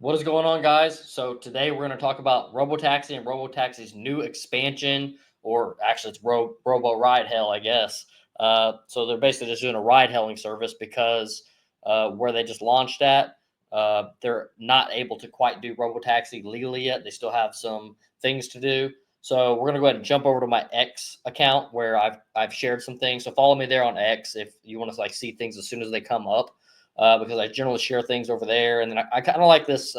What is going on, guys? So today we're going to talk about Robotaxi and Robotaxi's new expansion, or actually it's Robo Ride Hail, I guess. So they're basically just doing a ride hailing service because where they just launched at, they're not able to quite do Robotaxi legally yet. They still have some things to do. So we're gonna go ahead and jump over to my X account where I've shared some things. So follow me there on X if you want to like see things as soon as they come up because I generally share things over there. And then I kind of like this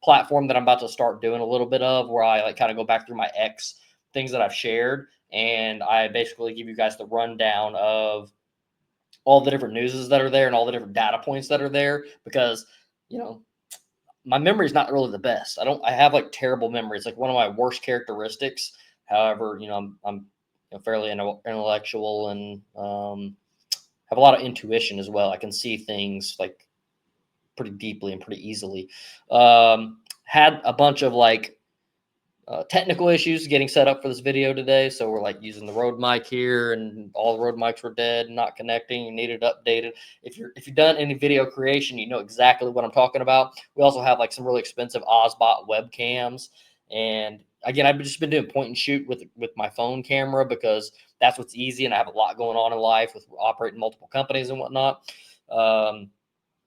platform that I'm about to start doing a little bit of where I like kind of go back through my X things that I've shared. And I basically give you guys the rundown of all the different newses that are there and all the different data points that are there because, you know, my memory is not really the best. I have like terrible memory. It's like one of my worst characteristics. However, I'm fairly intellectual and have a lot of intuition as well. I can see things like pretty deeply and pretty easily. Had a bunch of like technical issues getting set up for this video today. So we're like using the Rode mic here, and all the Rode mics were dead and not connecting. You needed updated. If you've done any video creation, you know exactly what I'm talking about. We also have like some really expensive Ozbot webcams, and again, I've just been doing point and shoot with my phone camera because that's what's easy, and I have a lot going on in life with operating multiple companies and whatnot. Um,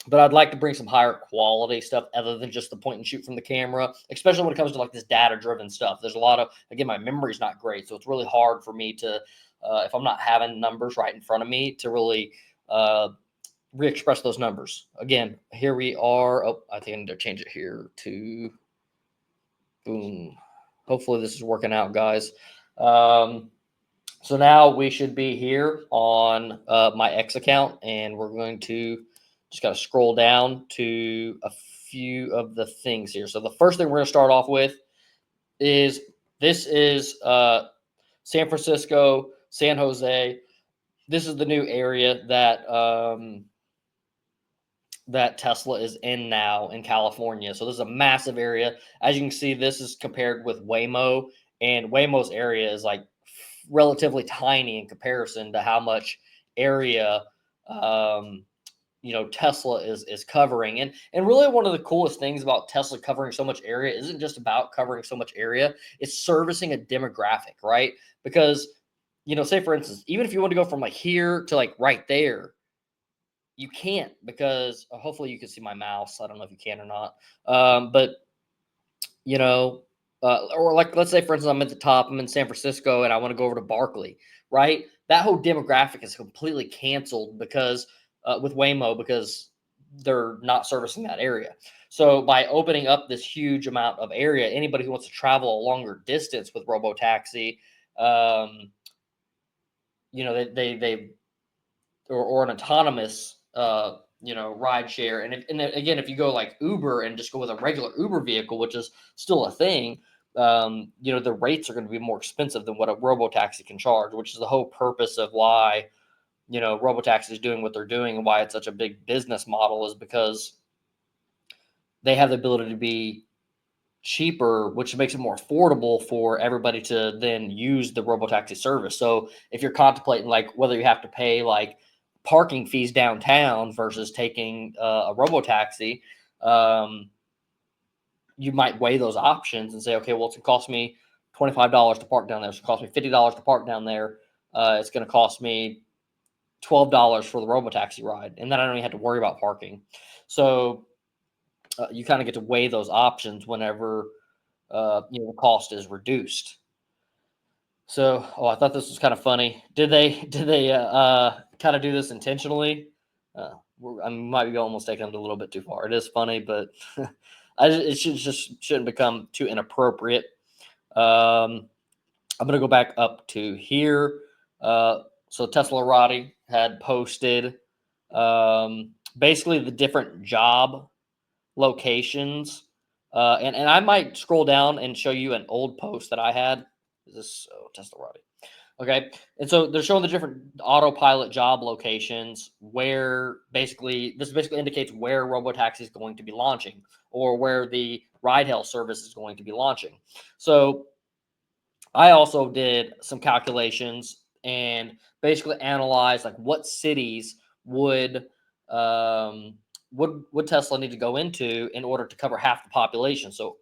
but I'd like to bring some higher quality stuff other than just the point and shoot from the camera, especially when it comes to like this data driven stuff. There's a lot of, again, my memory's not great. So it's really hard for me to, if I'm not having numbers right in front of me, to really re-express those numbers. Again, here we are. Oh, I think I need to change it here to boom. Hopefully this is working out, guys. So now we should be here on my X account, and we're going to just got to scroll down to a few of the things here. So the first thing we're going to start off with is this is San Francisco, San Jose. This is the new area that Tesla is in now in California. So this is a massive area. As you can see, this is compared with Waymo, and Waymo's area is like relatively tiny in comparison to how much area um, Tesla is covering. And really one of the coolest things about Tesla covering so much area isn't just about covering so much area, it's servicing a demographic, right? Because say for instance, even if you want to go from like here to like right there, you can't because hopefully you can see my mouse. I don't know if you can or not. But you know, or like let's say for instance, I'm at the top, I'm in San Francisco, and I want to go over to Berkeley, right? That whole demographic is completely canceled because with Waymo because they're not servicing that area. So by opening up this huge amount of area, anybody who wants to travel a longer distance with Robotaxi, um, they or an autonomous ride share. And again, if you go like Uber and just go with a regular Uber vehicle, which is still a thing, the rates are going to be more expensive than what a Robotaxi can charge, which is the whole purpose of why Robotaxi is doing what they're doing and why it's such a big business model is because they have the ability to be cheaper, which makes it more affordable for everybody to then use the Robotaxi service. So if you're contemplating like whether you have to pay like parking fees downtown versus taking a Robotaxi, you might weigh those options and say, okay, well, it's going to cost me $25 to park down there. It's going to cost me $50 to park down there. It's going to cost me $12 for the Robotaxi ride. And then I don't even have to worry about parking. So you kind of get to weigh those options whenever the cost is reduced. So, I thought this was kind of funny. Did they kind of do this intentionally? I might be almost taking it a little bit too far. It is funny, but it shouldn't become too inappropriate. I'm gonna go back up to here. So Tesla Roddy had posted basically the different job locations. And I might scroll down and show you an old post that I had. Is this Tesla Roddy? Okay. And so they're showing the different autopilot job locations where this basically indicates where Robotaxi is going to be launching or where the ride hail service is going to be launching. So I also did some calculations and basically analyzed like what cities would would Tesla need to go into in order to cover half the population? So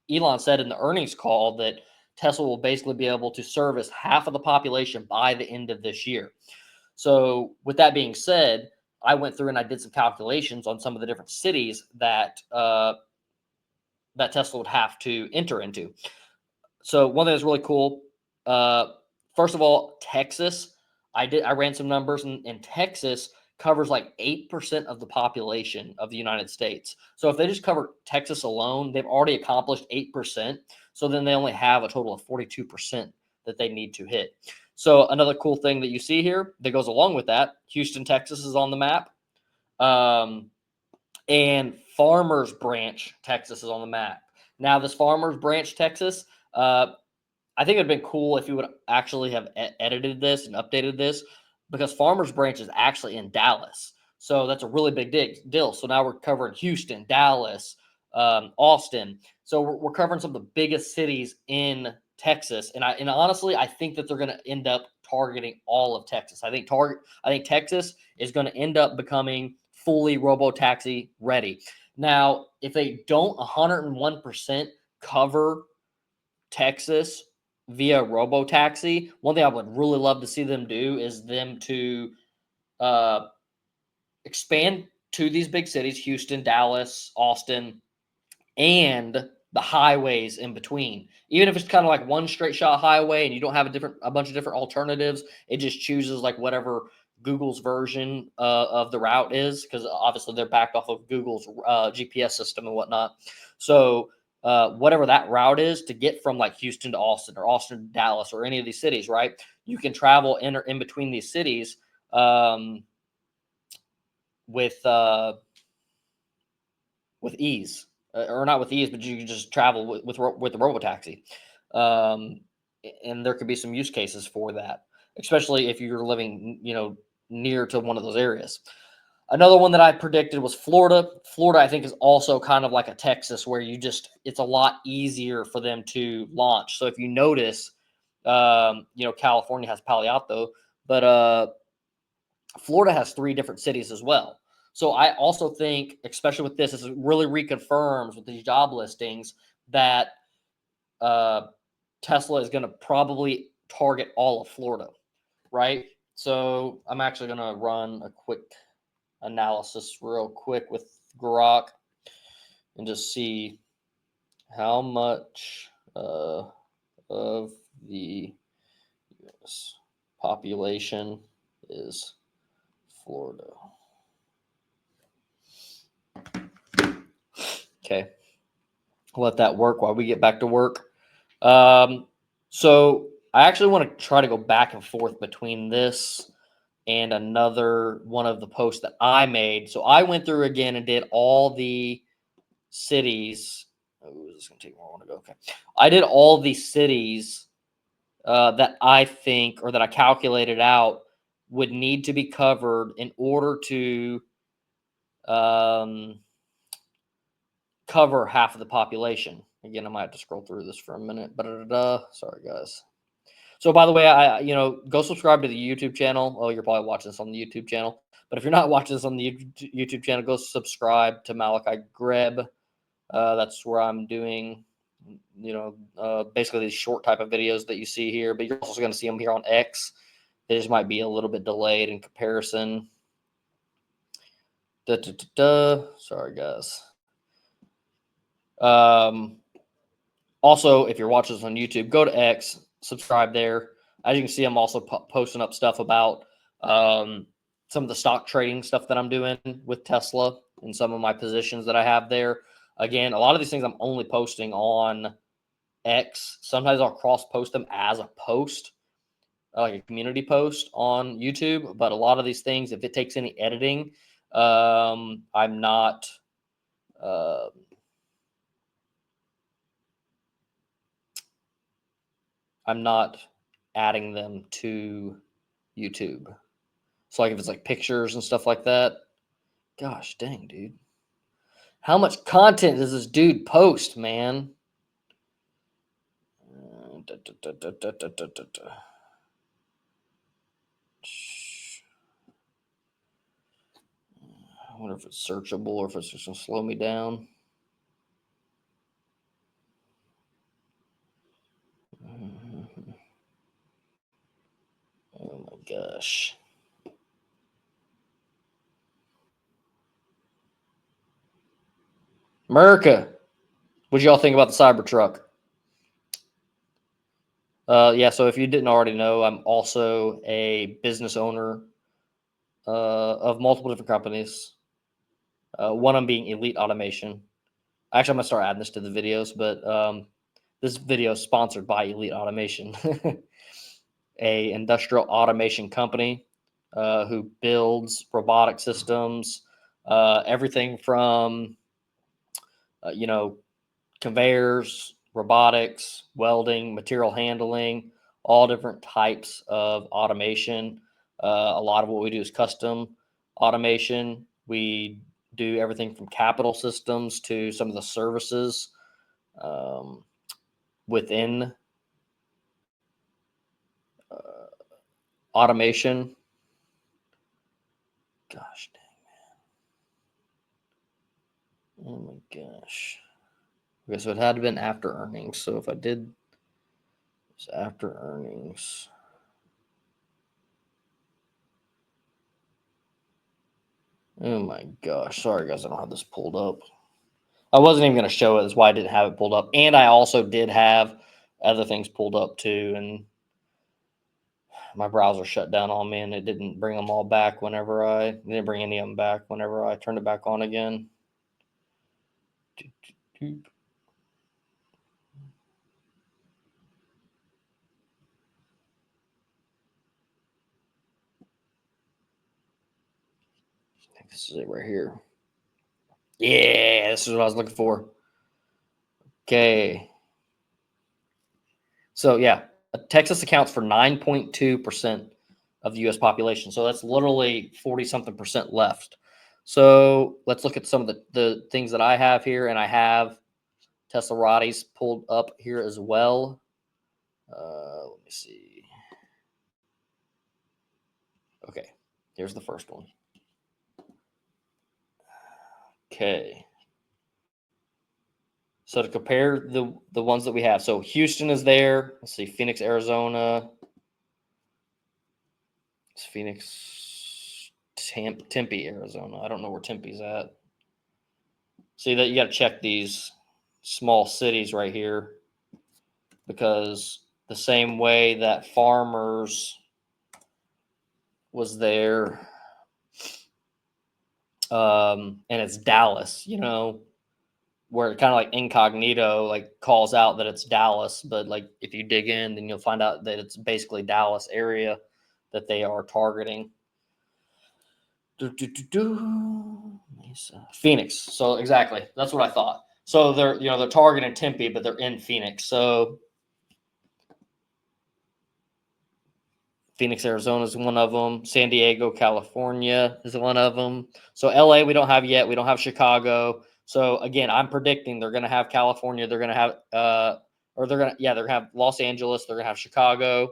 Elon said in the earnings call that Tesla will basically be able to service half of the population by the end of this year. So with that being said, I went through and I did some calculations on some of the different cities that that Tesla would have to enter into. So one thing that's really cool. First of all, Texas. I ran some numbers, and Texas covers like 8% of the population of the United States. So if they just cover Texas alone, they've already accomplished 8%. So then they only have a total of 42% that they need to hit. So another cool thing that you see here that goes along with that, Houston, Texas is on the map. And Farmers Branch, Texas is on the map. Now, this Farmers Branch, Texas, I think it'd been cool if you would actually have edited this and updated this, because Farmers Branch is actually in Dallas. So that's a really big deal. So now we're covering Houston, Dallas, Austin. So we're covering some of the biggest cities in Texas. And honestly, I think that they're going to end up targeting all of Texas. I think Texas is going to end up becoming fully Robotaxi ready. Now, if they don't 101% cover Texas via Robotaxi, one thing I would really love to see them do is them to expand to these big cities, Houston, Dallas, Austin, and the highways in between. Even if it's kind of like one straight shot highway and you don't have a bunch of different alternatives, it just chooses like whatever Google's version of the route is, because obviously they're backed off of Google's GPS system and whatnot. So whatever that route is to get from like Houston to Austin or Austin to Dallas or any of these cities, right? You can travel in between these cities with ease, or not with ease, but you can just travel with the Robotaxi. And there could be some use cases for that, especially if you're living, near to one of those areas. Another one that I predicted was Florida. Florida, I think, is also kind of like a Texas, where it's a lot easier for them to launch. So if you notice, California has Palo Alto, but Florida has 3 different cities as well. So I also think, especially with this really reconfirms with these job listings that Tesla is going to probably target all of Florida, right? So I'm actually going to run a quick analysis real quick with Grok and just see how much of the US population is Florida. Okay, let that work while we get back to work. So I actually want to try to go back and forth between this and another one of the posts that I made. So I went through again and did all the cities. Oh, this is going to take more. I want to go. Okay. I did all the cities that I think, or that I calculated out, would need to be covered in order to cover half of the population. Again, I might have to scroll through this for a minute. Sorry, guys. So, by the way, I go subscribe to the YouTube channel. Oh, you're probably watching this on the YouTube channel. But if you're not watching this on the YouTube channel, go subscribe to Malachi Greb. That's where I'm doing, basically these short type of videos that you see here. But you're also going to see them here on X. They just might be a little bit delayed in comparison. Sorry, guys. Also, if you're watching this on YouTube, go to X, subscribe there. As you can see, I'm also posting up stuff about some of the stock trading stuff that I'm doing with Tesla and some of my positions that I have there. Again, a lot of these things I'm only posting on X. Sometimes I'll cross post them as a post, like a community post on YouTube. But a lot of these things, if it takes any editing, I'm not. I'm not adding them to YouTube. So like if it's like pictures and stuff like that, gosh dang, dude. How much content does this dude post, man? wonder if it's searchable or if it's just gonna slow me down. Oh my gosh. America. What y'all think about the Cybertruck? Yeah, so if you didn't already know, I'm also a business owner of multiple different companies. One of them being Elite Automation. Actually, I'm gonna start adding this to the videos, but this video is sponsored by Elite Automation, a industrial automation company who builds robotic systems, everything from you know, conveyors, robotics, welding, material handling, all different types of automation. A lot of what we do is custom automation. We do everything from capital systems to some of the services um, within uh, automation. Gosh dang. Oh my gosh. Okay, so it had been after earnings. So if I did this after earnings. Oh my gosh. Sorry, guys. I don't have this pulled up. I wasn't even going to show it. That's why I didn't have it pulled up. And I also did have other things pulled up too. And my browser shut down on me and it didn't bring them all back whenever it didn't bring any of them back whenever I turned it back on again. This is it right here. Yeah, this is what I was looking for. Okay. So yeah, Texas accounts for 9.2% of the US population. So that's literally 40 something percent left. So let's look at some of the things that I have here. And I have Tesla Rotties pulled up here as well. Let me see. Okay, here's the first one. Okay. So to compare the ones that we have, so Houston is there. Let's see, Phoenix, Arizona. It's Phoenix, Tempe, Arizona. I don't know where Tempe's at. See that you got to check these small cities right here because the same way that Farmers was there, and it's Dallas, where it kind of like incognito like calls out that it's Dallas, but like if you dig in, then you'll find out that it's basically Dallas area that they are targeting. Phoenix. So exactly, that's what I thought. So they're targeting Tempe, but they're in Phoenix. So Phoenix, Arizona is one of them. San Diego, California is one of them. So LA we don't have yet. We don't have Chicago. So again, I'm predicting they're going to have California. They're going to have they're going to have Los Angeles. They're going to have Chicago,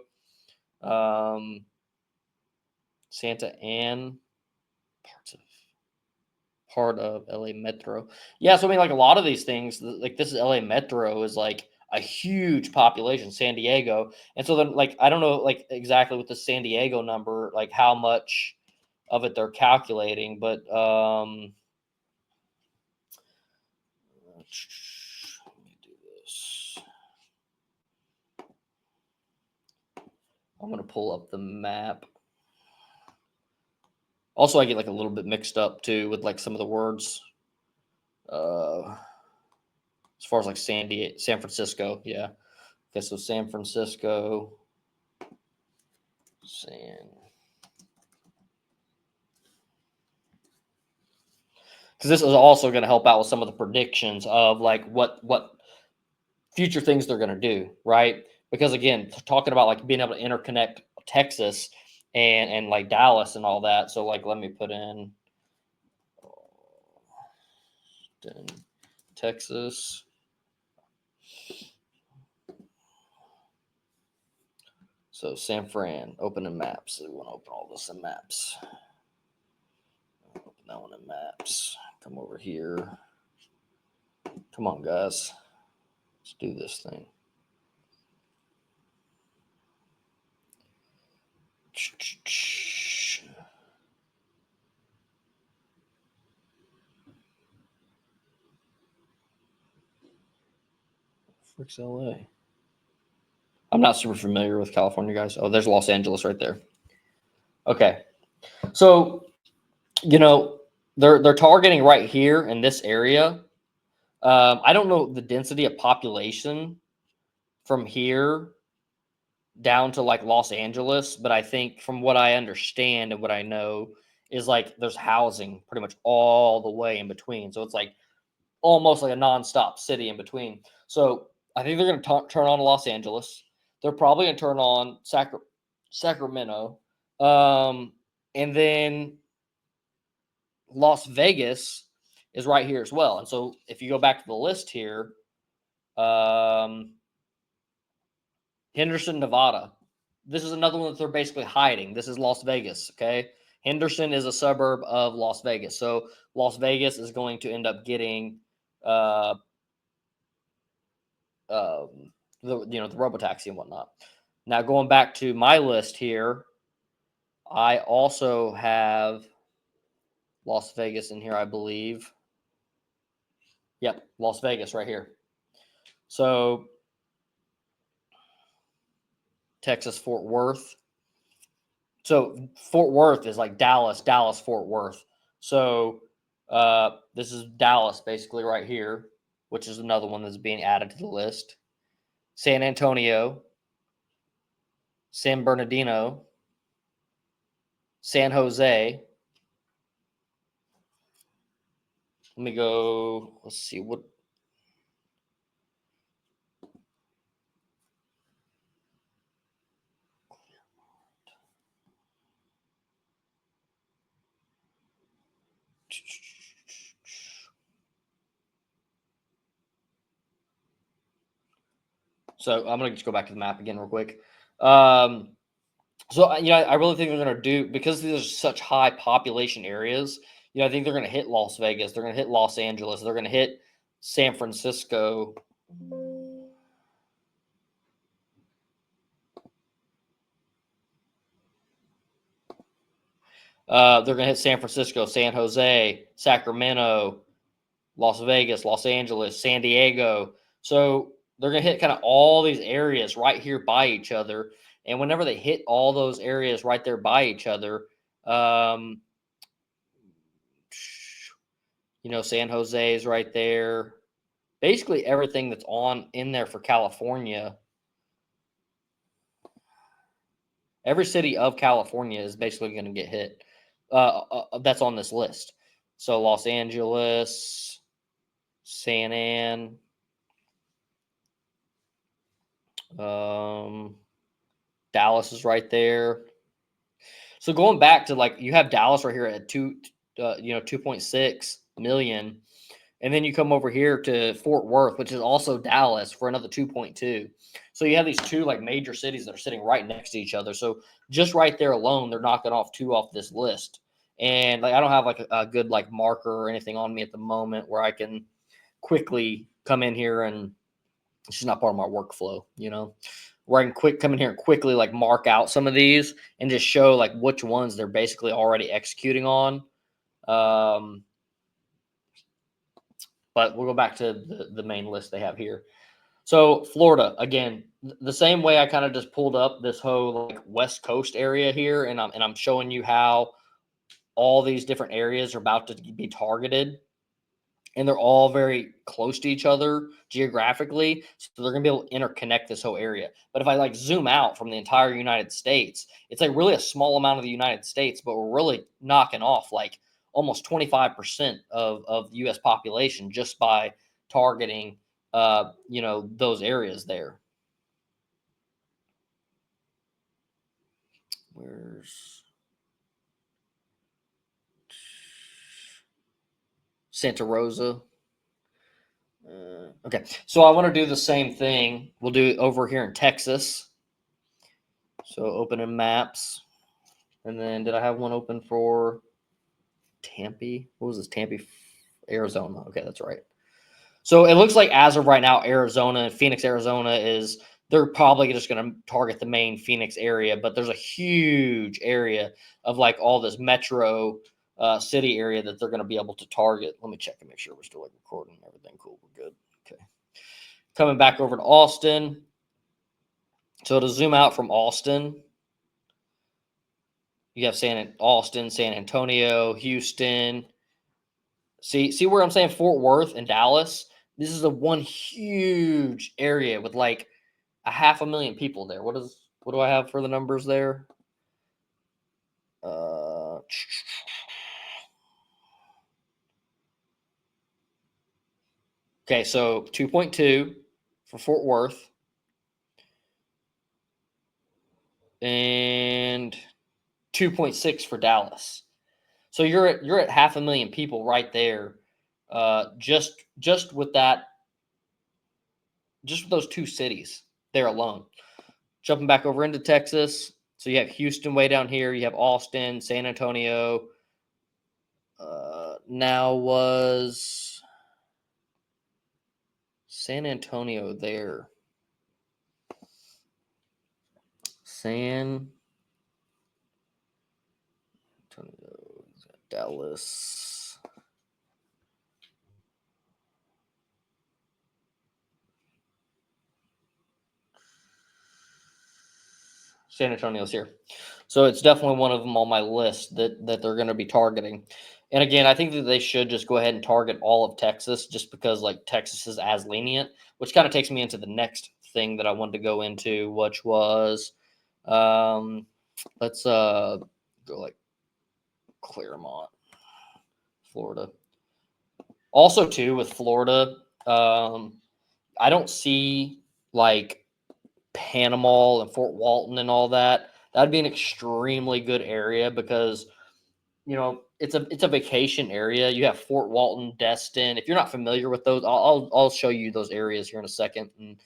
Santa Ana, part of LA Metro. Yeah, so I mean, like a lot of these things, like this is LA Metro is like a huge population, San Diego, and so then like I don't know like exactly with the San Diego number, like how much of it they're calculating, but let me do this. I'm gonna pull up the map. Also, I get like a little bit mixed up too with like some of the words. As far as like San Francisco, yeah. Okay, so San Francisco, because this is also going to help out with some of the predictions of like what future things they're going to do, right? Because again, talking about like being able to interconnect Texas and like Dallas and all that. So like, let me put in Texas. So San Fran, open in maps. We want to open all this in maps. Open that one in maps. Come over here. Come on, guys. Let's do this thing. Frick's LA. I'm not super familiar with California, guys. Oh, there's Los Angeles right there. Okay. So, you know, they're targeting right here in this area. I don't know the density of population from here down to like Los Angeles, but I think from what I understand and what I know is like there's housing pretty much all the way in between. So it's like almost like a nonstop city in between. So I think they're going to turn on Los Angeles. They're probably going to turn on Sacramento. And then Las Vegas is right here as well. And so if you go back to the list here, Henderson, Nevada. This is another one that they're basically hiding. This is Las Vegas, okay? Henderson is a suburb of Las Vegas. So Las Vegas is going to end up getting the the Robotaxi and whatnot. Now going back to my list here, I also have Las Vegas in here, I believe. Yep, Las Vegas right here. So Texas, Fort Worth. So Fort Worth is like Dallas, Fort Worth. So this is Dallas basically right here, which is another one that's being added to the list. San Antonio, San Bernardino, San Jose. Let me go. Let's see what. So I'm gonna just go back to the map again real quick. So I really think they're gonna do, because these are such high population areas. I think they're gonna hit Las Vegas. They're gonna hit Los Angeles. They're gonna hit San Francisco. They're going to hit San Francisco, San Jose, Sacramento, Las Vegas, Los Angeles, San Diego. So they're going to hit kind of all these areas right here by each other. And whenever they hit all those areas right there by each other, San Jose is right there. Basically everything that's in there for California. Every city of California is basically going to get hit. That's on this list. So Los Angeles, San Ann, Dallas is right there. So going back to like, you have Dallas right here at 2.6 million. And then you come over here to Fort Worth, which is also Dallas, for another 2.2. So you have these two like major cities that are sitting right next to each other. So just right there alone, they're knocking off two off this list. And like, I don't have like a good like marker or anything on me at the moment where I can quickly come in here, and it's just not part of my workflow, where I can come in here and quickly like mark out some of these and just show like which ones they're basically already executing on. But we'll go back to the main list they have here. So Florida, again, the same way I kind of just pulled up this whole like West Coast area here, and I'm showing you how all these different areas are about to be targeted, and they're all very close to each other geographically, so they're going to be able to interconnect this whole area. But if I like zoom out from the entire United States, it's like really a small amount of the United States, but we're really knocking off like almost 25% of the U.S. population just by targeting, those areas there. Where's Santa Rosa? Okay, so I want to do the same thing. We'll do it over here in Texas. So open in maps. And then did I have one open for Tempe. What was this? Tempe, Arizona. Okay, that's right. So it looks like as of right now, Arizona, Phoenix, Arizona is they're probably just going to target the main Phoenix area, but there's a huge area of like all this metro city area that they're going to be able to target. Let me check and make sure we're still like recording everything. Cool, we're good. Okay, coming back over to Austin. So to zoom out from Austin, you have Austin, San Antonio, Houston. See where I'm saying Fort Worth and Dallas. This is a one huge area with like a 500,000 people there. What do I have for the numbers there? Okay, so 2.2 for Fort Worth and 2.6 for Dallas. So you're at 500,000 people right there, just with those two cities there alone. Jumping back over into Texas, so you have Houston way down here. You have Austin, San Antonio. Now was San Antonio there? San Antonio, Dallas. San Antonio's here. So it's definitely one of them on my list that they're going to be targeting. And again, I think that they should just go ahead and target all of Texas just because like Texas is as lenient, which kind of takes me into the next thing that I wanted to go into, which was let's go like Claremont, Florida. Also too with Florida, I don't see like Panama and Fort Walton and all that. That'd be an extremely good area because it's a vacation area. You have Fort Walton, Destin. If you're not familiar with those, I'll show you those areas here in a second. And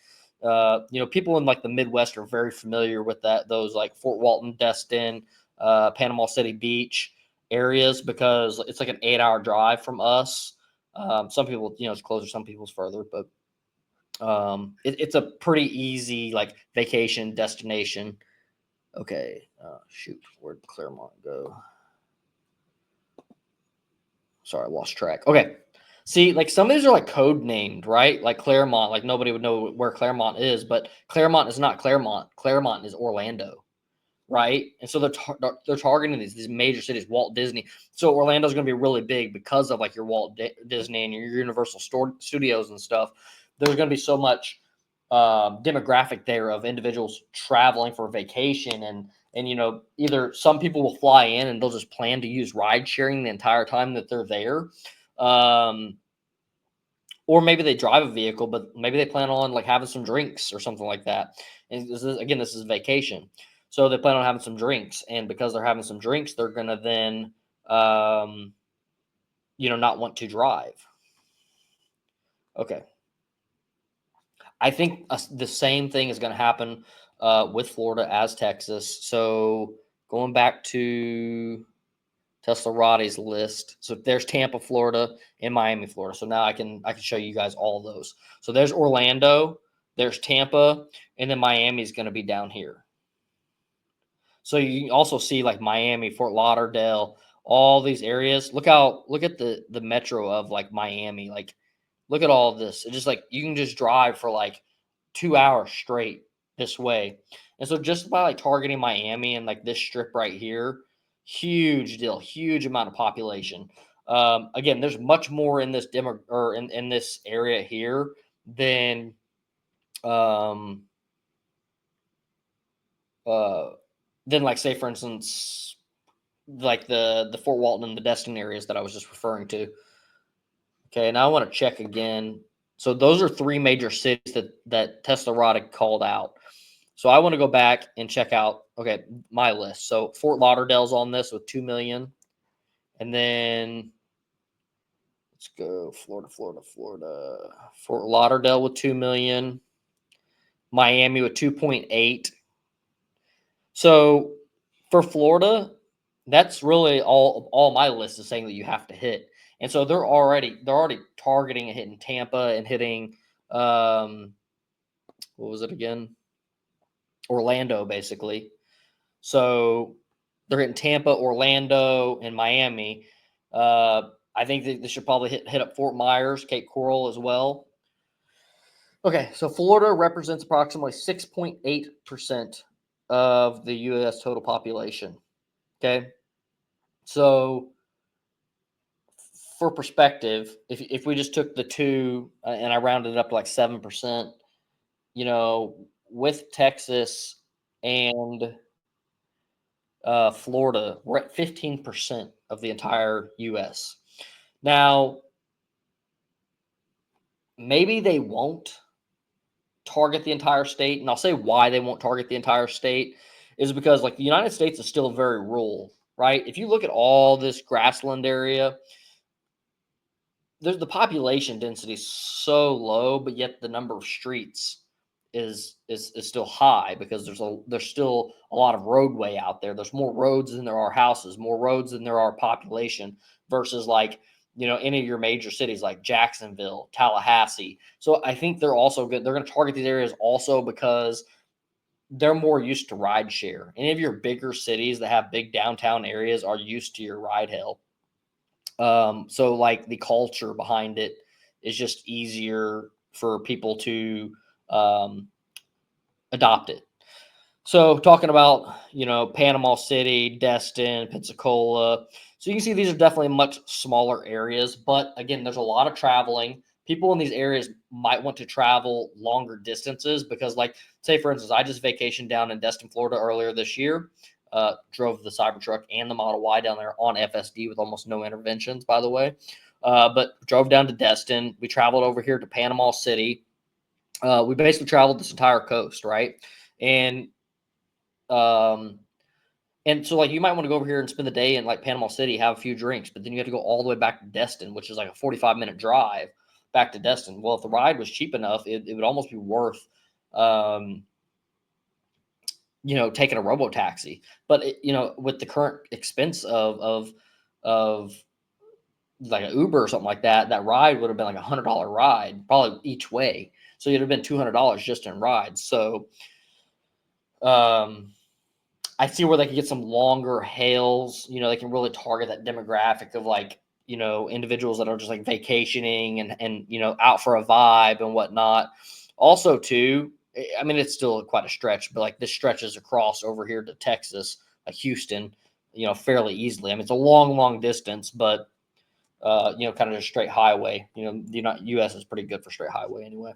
people in like the Midwest are very familiar with those like Fort Walton, Destin, Panama City Beach areas because it's like an 8-hour drive from us. Some people, it's closer. Some people's further, but it's a pretty easy like vacation destination. Okay, shoot, where'd Claremont go? Sorry, I lost track. Okay, see, like some of these are like code named, right? Like Claremont, like nobody would know where Claremont is, but Claremont is not Claremont. Claremont is Orlando, right? And so they're targeting these major cities, Walt Disney. So Orlando's going to be really big because of like your Walt Disney and your Universal Studios and stuff. There's going to be so much demographic there of individuals traveling for vacation and either some people will fly in and they'll just plan to use ride sharing the entire time that they're there, or maybe they drive a vehicle but maybe they plan on like having some drinks or something like that. And this is vacation, so they plan on having some drinks, and because they're having some drinks they're going to then not want to drive. Okay, I think the same thing is going to happen with Florida as Texas. So going back to Tesla Roddy's list, so there's Tampa, Florida, and Miami, Florida. So now I can show you guys all of those. So there's Orlando, there's Tampa, and then Miami is going to be down here. So you can also see like Miami, Fort Lauderdale, all these areas. Look at the metro of like Miami. Like look at all of this. It's just like you can just drive for like 2 hours straight this way. And so just by like targeting Miami and like this strip right here, huge deal, huge amount of population. Again, there's much more in this in this area here than like say for instance like the Fort Walton and the Destin areas that I was just referring to. Okay, now I want to check again. So those are three major cities that Tesla Robotaxi called out. So I want to go back and check out, okay, my list. So Fort Lauderdale's on this with 2 million. And then let's go Florida. Fort Lauderdale with 2 million. Miami with 2.8. So for Florida, That's really all my list is saying that you have to hit. And so they're already targeting and hitting Tampa and hitting um what was it again? Orlando basically. So they're hitting Tampa, Orlando, and Miami. I think that they should probably hit up Fort Myers, Cape Coral as well. Okay, so Florida represents approximately 6.8% of the U.S. total population. Okay, so for perspective, if we just took the two and I rounded it up to like 7%, you know, with Texas and Florida, we're at 15% of the entire U.S. Now, maybe they won't target the entire state, and I'll say why they won't target the entire state is because, like, the United States is still very rural, right? If you look at all this grassland area, there's the population density is so low, but yet the number of streets is still high because there's still a lot of roadway out there. There's more roads than there are houses, more roads than there are population versus like any of your major cities like Jacksonville, Tallahassee. So I think they're also good. They're going to target these areas also because they're more used to ride share. Any of your bigger cities that have big downtown areas are used to your ride hail. So like the culture behind it is just easier for people to um, adopt it. So talking about, Panama City, Destin, Pensacola. So you can see these are definitely much smaller areas, but again, there's a lot of traveling. People in these areas might want to travel longer distances because, like, say for instance, I just vacationed down in Destin, Florida earlier this year. Drove the Cybertruck and the Model Y down there on FSD with almost no interventions, by the way. But drove down to Destin. We traveled over here to Panama City. We basically traveled this entire coast, right? And um, and so, like, you might want to go over here and spend the day in like Panama City, have a few drinks, but then you have to go all the way back to Destin, which is like a 45-minute drive back to Destin. Well, if the ride was cheap enough, it would almost be worth, um, taking a Robotaxi. But with the current expense of like an Uber or something like that, that ride would have been like $100 ride, probably each way. So it'd have been $200 just in rides. So, um, I see where they can get some longer hails. They can really target that demographic of like, individuals that are just like vacationing and out for a vibe and whatnot. Also, too, I mean, it's still quite a stretch, but like this stretches across over here to Texas, like Houston, fairly easily. I mean, it's a long, long distance, but kind of just straight highway. The U.S. is pretty good for straight highway anyway.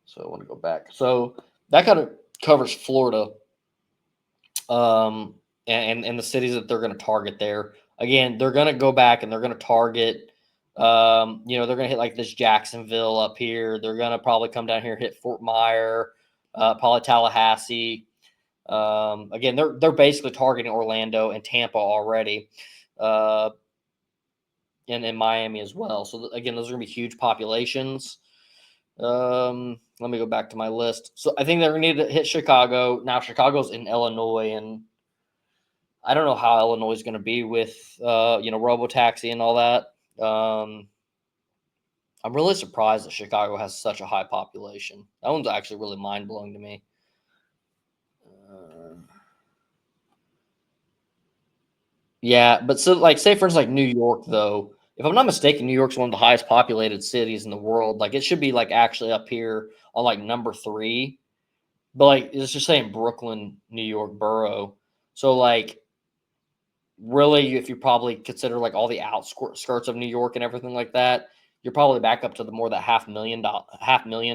So I want to go back. So that kind of covers Florida, and the cities that they're going to target there. Again, they're going to go back and they're going to target. They're going to hit like this Jacksonville up here. They're going to probably come down here, hit Fort Myer, probably Tallahassee. Again, they're basically targeting Orlando and Tampa already, and in Miami as well. So again, those are going to be huge populations. Let me go back to my list. So I think they're going to need to hit Chicago. Now Chicago's in Illinois, and I don't know how Illinois is going to be with Robotaxi and all that. I'm really surprised that Chicago has such a high population. That one's actually really mind blowing to me. Yeah, but so like say for instance like New York though, if I'm not mistaken, New York's one of the highest populated cities in the world. Like it should be like actually up here on like number 3. But like it's just saying Brooklyn, New York borough. So like really if you probably consider like all the outskirts of New York and everything like that, you're probably back up to the more that half million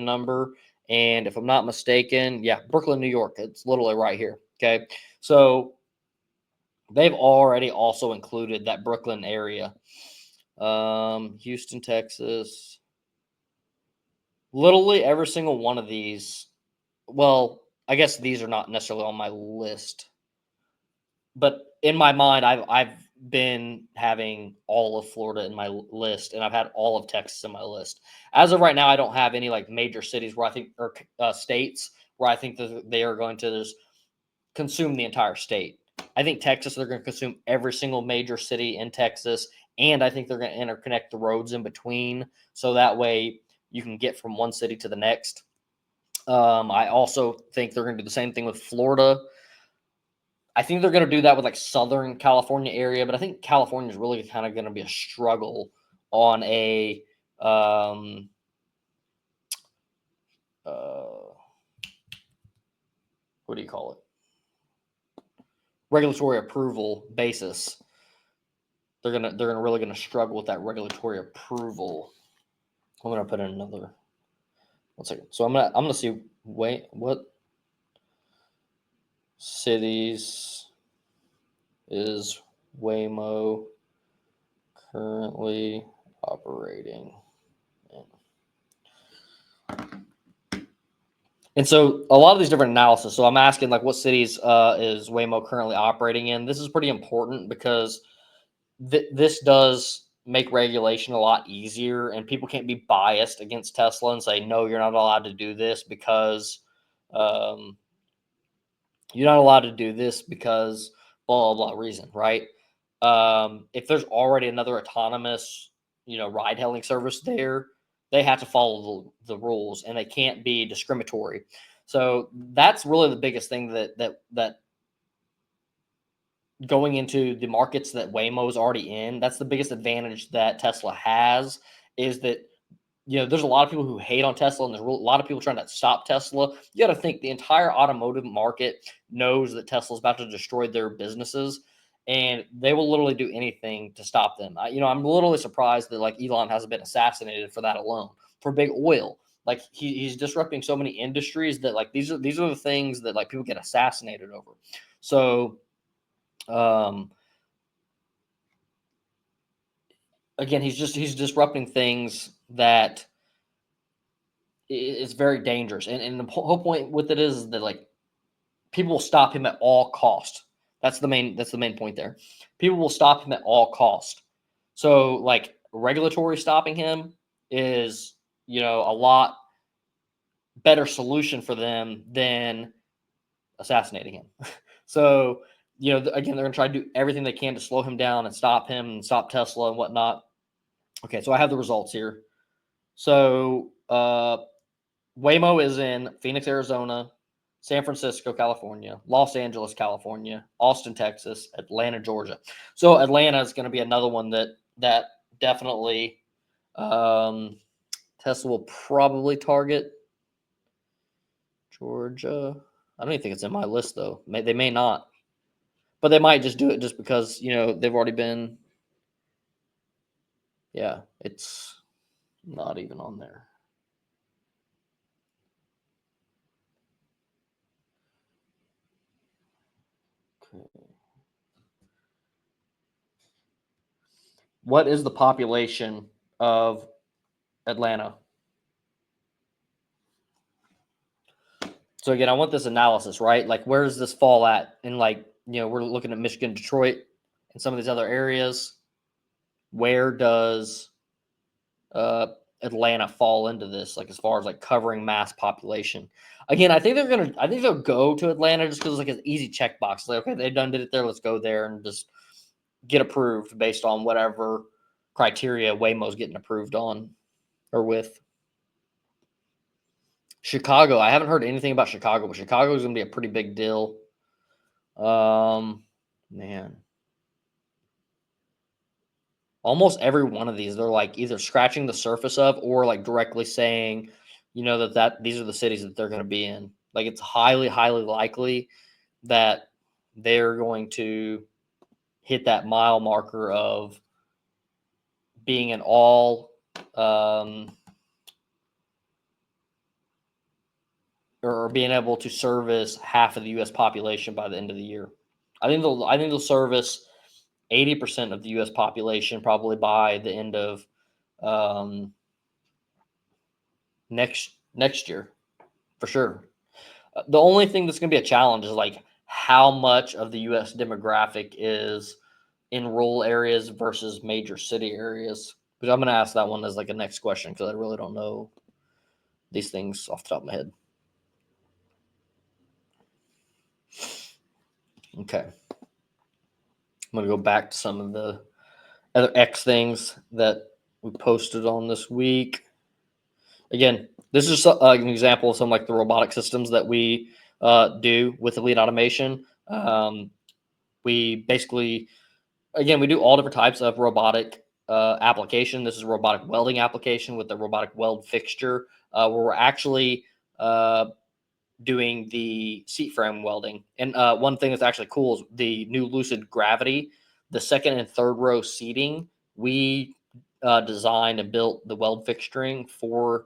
number. And if I'm not mistaken, yeah, Brooklyn, New York, it's literally right here. Okay. So they've already also included that Brooklyn area. Houston, Texas. Literally every single one of these. Well, I guess these are not necessarily on my list, but in my mind, I've been having all of Florida in my list, and I've had all of Texas in my list. As of right now, I don't have any like major cities where I think, or states where I think that they are going to just consume the entire state. I think Texas, they're going to consume every single major city in Texas, and I think they're going to interconnect the roads in between, so that way you can get from one city to the next. I also think they're going to do the same thing with Florida. I think they're going to do that with like Southern California area, but I think California is really kind of going to be a struggle on a what do you call it? Regulatory approval basis. They're really gonna struggle with that regulatory approval. I'm gonna put in another 1 second. So I'm gonna see what cities is Waymo currently operating in. And so a lot of these different analysis. So I'm asking like what cities is Waymo currently operating in. This is pretty important because this does make regulation a lot easier, and people can't be biased against Tesla and say, no, you're not allowed to do this because you're not allowed to do this because blah, blah, blah reason, right? If there's already another autonomous, ride hailing service there, they have to follow the rules, and they can't be discriminatory. So that's really the biggest thing that going into the markets that Waymo is already in, that's the biggest advantage that Tesla has, is that, there's a lot of people who hate on Tesla, and there's a lot of people trying to stop Tesla. You got to think the entire automotive market knows that Tesla's about to destroy their businesses, and they will literally do anything to stop them. I'm literally surprised that like Elon hasn't been assassinated for that alone, for big oil. Like he's disrupting so many industries that like these are the things that like people get assassinated over. So again, he's disrupting things that is very dangerous, and the whole point with it is that like people will stop him at all cost. That's the main point there. People will stop him at all cost. So like regulatory stopping him is a lot better solution for them than assassinating him. So again, they're gonna try to do everything they can to slow him down and stop him and stop Tesla and whatnot. Okay, so I have the results here. So Waymo is in Phoenix, Arizona, San Francisco, California, Los Angeles, California, Austin, Texas, Atlanta, Georgia. So Atlanta is going to be another one that definitely Tesla will probably target. Georgia, I don't even think it's in my list though. They may not, but they might just do it just because they've already been. Yeah, it's not even on there. Okay. What is the population of Atlanta? So again, I want this analysis, right? Like, where does this fall at? And like, we're looking at Michigan, Detroit, and some of these other areas. Where does Atlanta fall into this? Like, as far as like covering mass population. Again, I think they'll go to Atlanta just because it's like an easy checkbox. Like, okay, they did it there. Let's go there and just get approved based on whatever criteria Waymo's getting approved on or with. Chicago, I haven't heard anything about Chicago, but Chicago is going to be a pretty big deal. Man, almost every one of these, they're like either scratching the surface of or like directly saying, that these are the cities that they're going to be in. Like it's highly, highly likely that they're going to hit that mile marker of being in all or being able to service half of the U.S. population by the end of the year. I think they'll service 80% of the U.S. population probably by the end of next year, for sure. The only thing that's going to be a challenge is like how much of the U.S. demographic is in rural areas versus major city areas? But I'm going to ask that one as like a next question because I really don't know these things off the top of my head. Okay. I'm going to go back to some of the other X things that we posted on this week. Again, this is an example of some like the robotic systems that we do with Elite Automation. We basically, again, we do all different types of robotic application. This is a robotic welding application with the robotic weld fixture, where we're actually doing the seat frame welding. And one thing that's actually cool is the new Lucid Gravity, the second and third row seating. We designed and built the weld fixturing for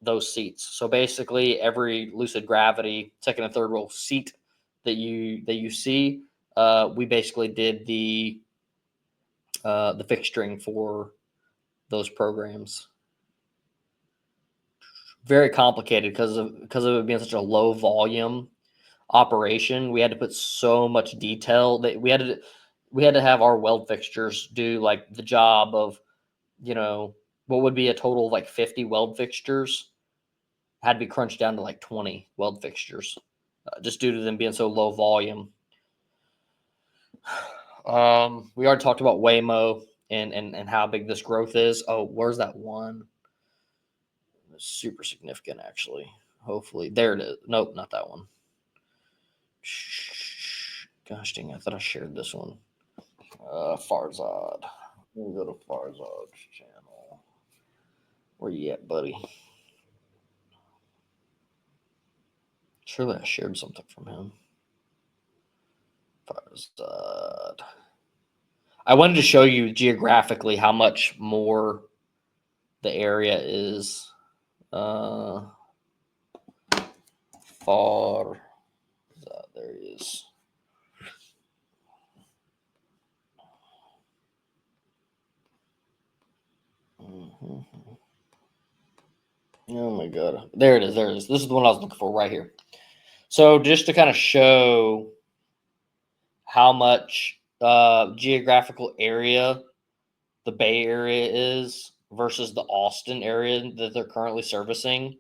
those seats. So basically, every Lucid Gravity second and third row seat that you see, we basically did the fixturing for those programs. Very complicated because of it being such a low volume operation. We had to put so much detail that we had to have our weld fixtures do like the job of, what would be a total of like 50 weld fixtures had to be crunched down to like 20 weld fixtures, just due to them being so low volume. We already talked about Waymo and how big this growth is. Oh, where's that one? It's super significant, actually. Hopefully, there it is. Nope, not that one. Gosh dang, I thought I shared this one. Farzad. We'll go to Farzad's channel. Where you at, buddy? Surely I shared something from him. Farzad. I wanted to show you geographically how much more the area is. Farzad, there he is. Mm-hmm. Oh my god. There it is. There it is. This is the one I was looking for right here. So just to kind of show how much geographical area the Bay Area is versus the Austin area that they're currently servicing,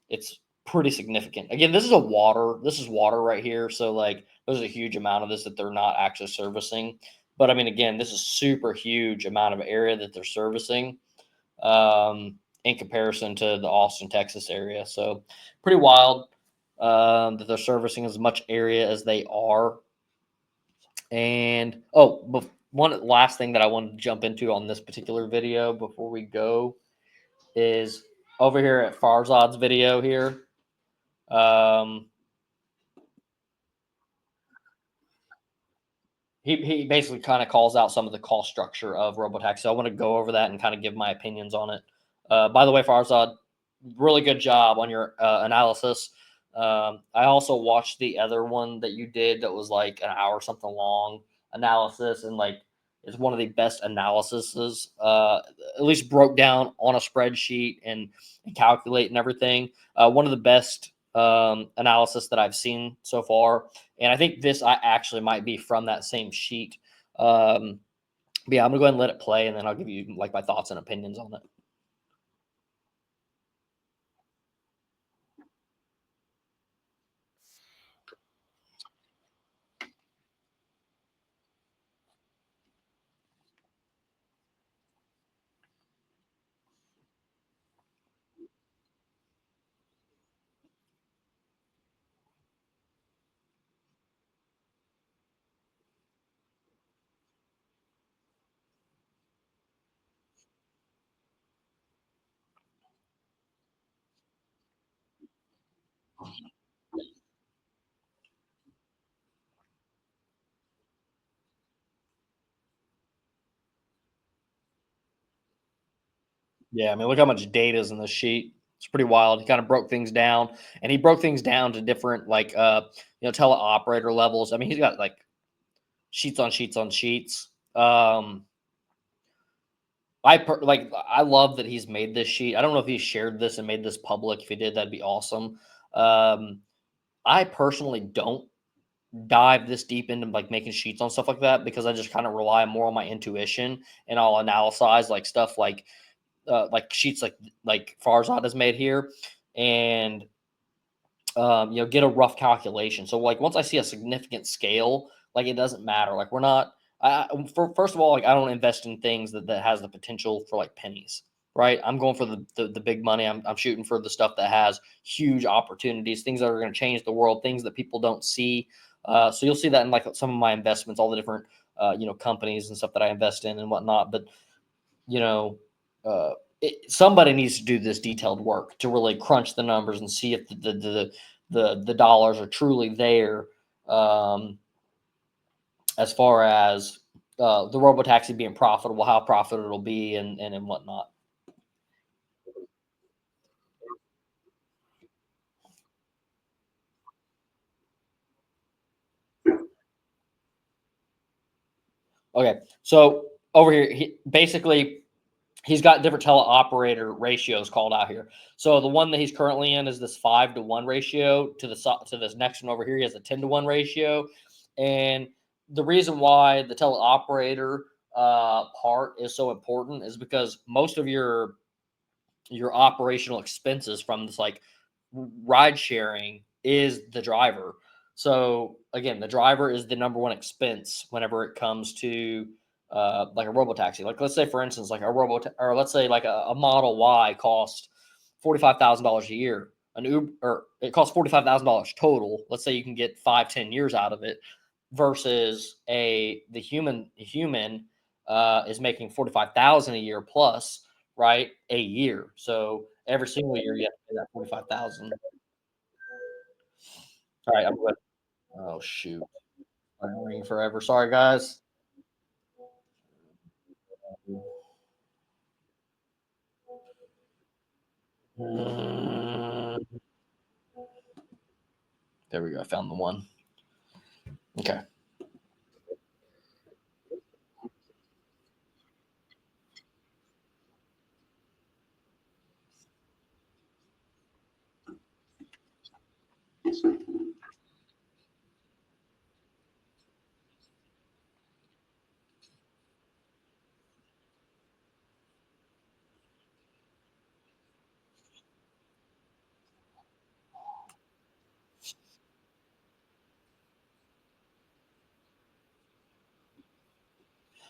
it's pretty significant. Again, this is water right here. So like there's a huge amount of this that they're not actually servicing. But I mean, again, this is super huge amount of area that they're servicing. In comparison to the Austin, Texas area. So pretty wild that they're servicing as much area as they are. And one last thing that I wanted to jump into on this particular video before we go is over here at Farzad's video here. He basically kind of calls out some of the cost structure of Robotaxi. So I want to go over that and kind of give my opinions on it. By the way, Farzad, really good job on your analysis. I also watched the other one that you did that was like an hour something long analysis, and like it's one of the best analyses. At least broke down on a spreadsheet and calculate and everything. One of the best analysis that I've seen so far. And I think this I actually might be from that same sheet. But yeah, I'm gonna go ahead and let it play, and then I'll give you like my thoughts and opinions on it. Yeah, I mean, look how much data is in this sheet. It's pretty wild. He kind of broke things down, and he broke things down to different like teleoperator levels. I mean, he's got like sheets on sheets on sheets. I love that he's made this sheet. I don't know if he shared this and made this public. If he did, that'd be awesome. I personally don't dive this deep into like making sheets on stuff like that because I just kind of rely more on my intuition, and I'll analyze like stuff like sheets like Farzad has made here, and get a rough calculation. So like once I see a significant scale, like it doesn't matter. Like we're not. First of all, like I don't invest in things that has the potential for like pennies. Right, I'm going for the big money. I'm shooting for the stuff that has huge opportunities, things that are going to change the world, things that people don't see. So you'll see that in like some of my investments, all the different companies and stuff that I invest in and whatnot. But you know, uh, somebody needs to do this detailed work to really crunch the numbers and see if the dollars are truly there, um, as far as the robotaxi being profitable, how profitable it'll be, and whatnot. Okay, so over here, he's got different teleoperator ratios called out here. So the one that he's currently in is this 5-to-1 ratio. To this next one over here, he has a 10-to-1 ratio. And the reason why the teleoperator part is so important is because most of your operational expenses from this like ride sharing is the driver. So again, the driver is the number one expense whenever it comes to like a robotaxi. Like let's say for instance, like a or let's say like a Model Y cost $45,000 a year. An Uber, or it costs $45,000 total. Let's say you can get 5-10 years out of it, versus the human is making 45,000 a year plus, right, a year. So every single year you have to pay that 45,000. All right, I'm good. Oh shoot, I'm ringing forever. Sorry, guys. Mm, there we go. I found the one. Okay.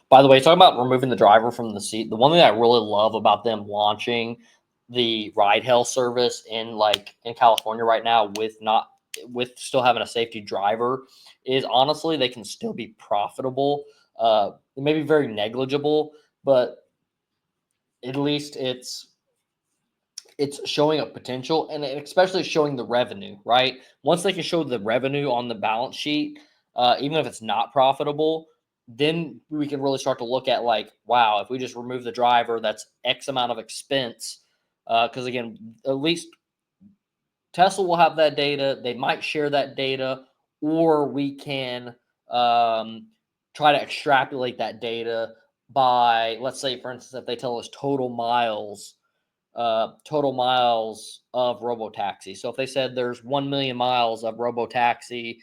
By the way, talking about removing the driver from the seat, the one thing I really love about them launching the ride hail service in California right now with still having a safety driver is honestly they can still be profitable. It may be very negligible, but at least it's showing a potential, and especially showing the revenue, right? Once they can show the revenue on the balance sheet, even if it's not profitable, then we can really start to look at like, wow, if we just remove the driver, that's X amount of expense. Because again, at least Tesla will have that data. They might share that data, or we can um, try to extrapolate that data by, let's say, for instance, if they tell us total miles of robotaxi. So if they said there's 1 million miles of robotaxi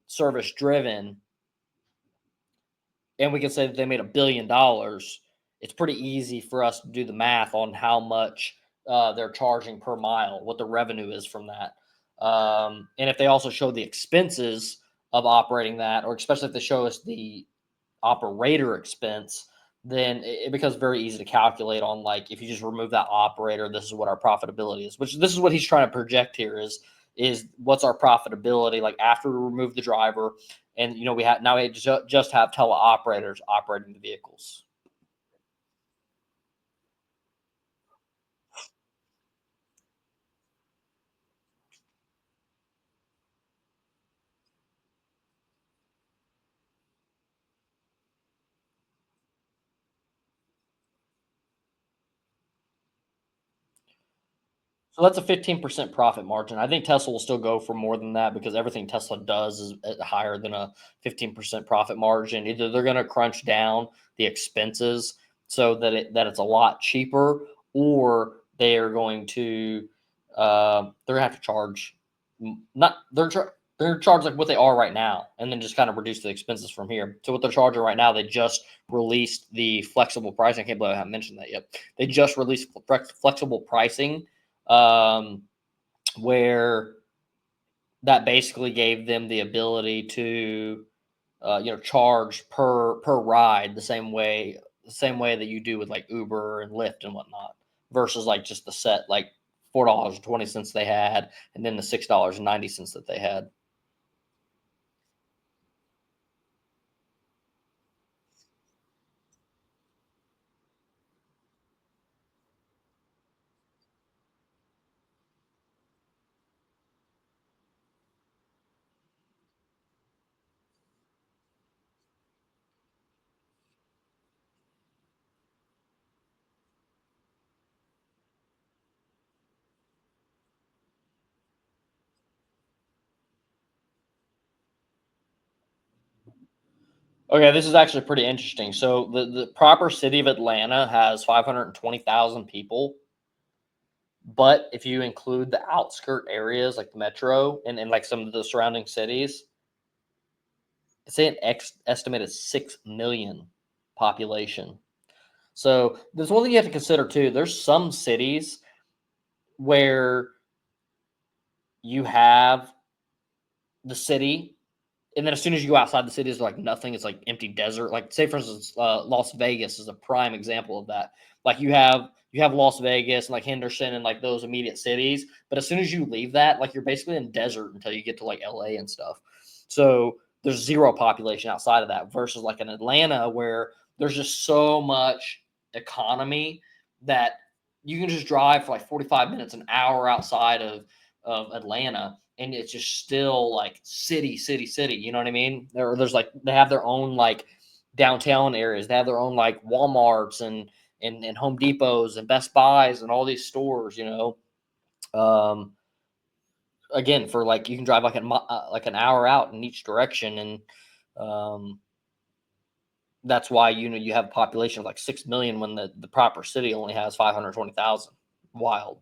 service driven, and we can say that they made $1 billion, it's pretty easy for us to do the math on how much they're charging per mile, what the revenue is from that. And if they also show the expenses of operating that, or especially if they show us the operator expense, then it becomes very easy to calculate on like if you just remove that operator, this is what our profitability is. Which this is what he's trying to project here is what's our profitability like after we remove the driver, and we have now we just have teleoperators operating the vehicles. So that's a 15% profit margin. I think Tesla will still go for more than that because everything Tesla does is higher than a 15% profit margin. Either they're going to crunch down the expenses so that it's a lot cheaper, or they are going to they're going to have to charge not they're They're charged like what they are right now, and then just kind of reduce the expenses from here. So what they're charging right now, they just released the flexible pricing. I can't believe I haven't mentioned that yet. They just released flexible pricing, where that basically gave them the ability to, charge per ride the same way that you do with like Uber and Lyft and whatnot, versus like just the set like $4.20 they had, and then the $6.90 that they had. Okay, this is actually pretty interesting. So the proper city of Atlanta has 520,000 people, but if you include the outskirt areas like the metro and like some of the surrounding cities, it's an estimated 6 million population. So there's one thing you have to consider too. There's some cities where you have the city, and then as soon as you go outside the city, it's like nothing. It's like empty desert. Like say for instance, Las Vegas is a prime example of that. Like you have Las Vegas and like Henderson and like those immediate cities, but as soon as you leave that, like you're basically in desert until you get to like LA and stuff. So there's zero population outside of that versus like in Atlanta where there's just so much economy that you can just drive for like 45 minutes, an hour outside of Atlanta, and it's just still like city, city, city. You know what I mean? There's like they have their own like downtown areas. They have their own like WalMarts and Home Depots and Best Buys and all these stores. Um, again, for like you can drive like an hour out in each direction, and um, that's why you have a population of like 6 million when the proper city only has 520,000. Wild.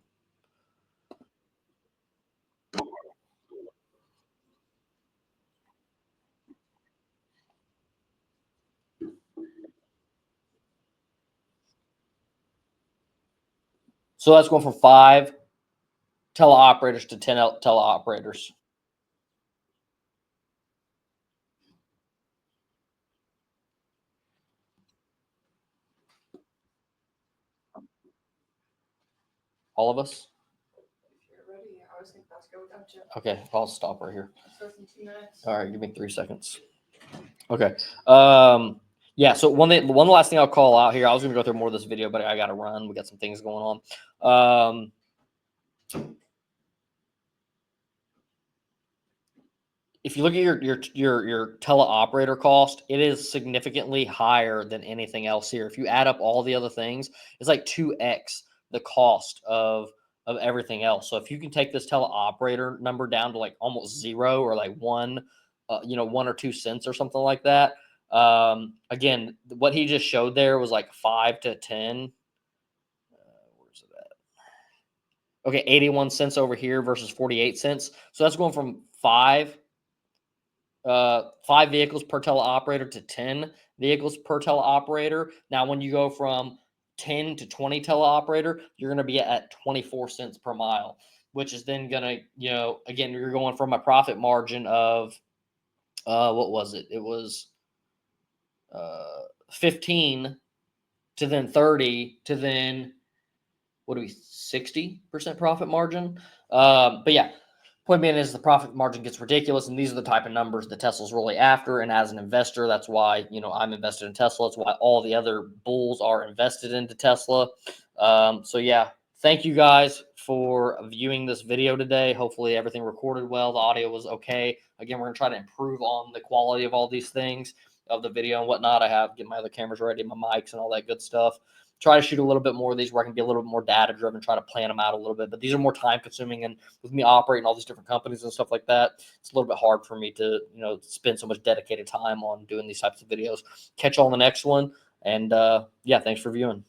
So that's going from 5 teleoperators to 10 teleoperators. All of us. Okay, I'll stop right here. All right, give me 3 seconds. Okay. Yeah. So one last thing I'll call out here. I was going to go through more of this video, but I got to run. We got some things going on. If you look at your teleoperator cost, it is significantly higher than anything else here. If you add up all the other things, it's like 2x the cost of everything else. So if you can take this teleoperator number down to like almost zero or like 1 or 2 cents or something like that. Again, what he just showed there was like 5 to 10. Where's it at? Okay, 81 cents over here versus 48 cents. So that's going from five vehicles per teleoperator to 10 vehicles per teleoperator. Now, when you go from 10 to 20 teleoperator, you're going to be at 24 cents per mile, which is then going to, again, you're going from a profit margin of, what was it? It was 15 to then 30 to then, what do we, 60% profit margin? But yeah, point being is the profit margin gets ridiculous, and these are the type of numbers that Tesla's really after. And as an investor, that's why I'm invested in Tesla. That's why all the other bulls are invested into Tesla. So yeah, thank you guys for viewing this video today. Hopefully everything recorded well, the audio was okay. Again, we're gonna try to improve on the quality of all these things of the video and whatnot. I have get my other cameras ready, my mics and all that good stuff. Try to shoot a little bit more of these where I can be a little bit more data driven, try to plan them out a little bit. But these are more time consuming, and with me operating all these different companies and stuff like that, it's a little bit hard for me to spend so much dedicated time on doing these types of videos. Catch you on the next one, and yeah, thanks for viewing.